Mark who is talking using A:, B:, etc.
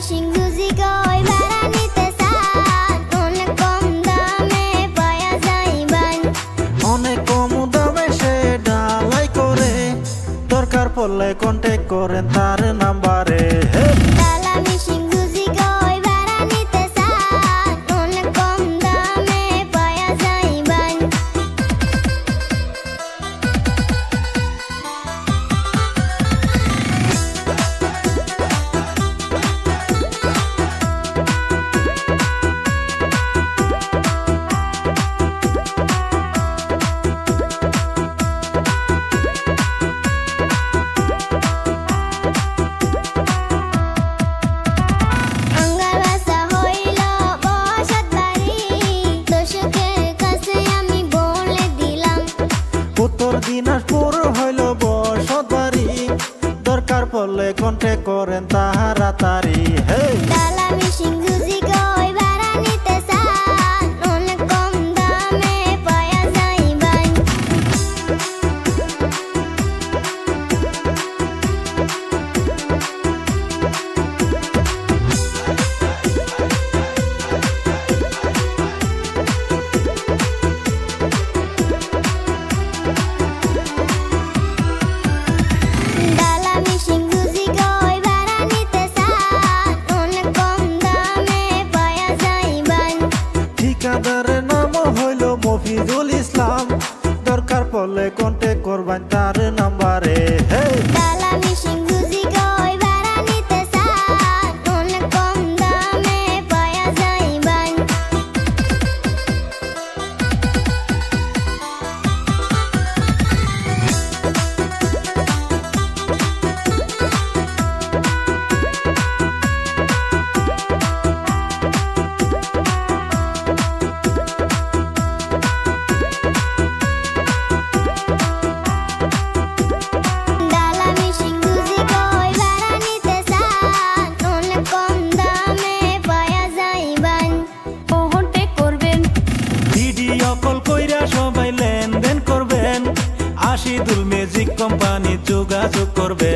A: Missing বুঝি কই ভাড়া নিতে চান অনেক কম দামে পাওয়া যাইবান
B: অনেক কম দামে সে ঢালাই করে দরকার পড়লে কন্টাক্ট করেন তার নাম্বারে
A: ডালা মিশিং বুঝি কই ভাড়া নিতে চান অনেক কম দামে পাওয়া যাইবান
B: উত্তর দিনাজপুর হইল বসত বাড়ি দরকার পড়লে কন্টাক্ট করেন তাড়াতাড়ি
A: ডালা মিশিং বুঝি কই ভাড়া নিতে চান অনেক কম দামে পাওয়া যাইবান
B: ঠিকাদারের নাম হইল মফিজুল ইসলাম দরকার পড়লে কন্টাক্ট করবেন তার নাম্বারে
A: ডালা মিশিং বুঝি কই ভাড়া নিতে চান অনেক কম দামে পাওয়া যাইবান
B: কল কইরা সবাই লেনদেন করবেন আশিদুল ম্যাজিক কোম্পানি যোগাযোগ করবেন।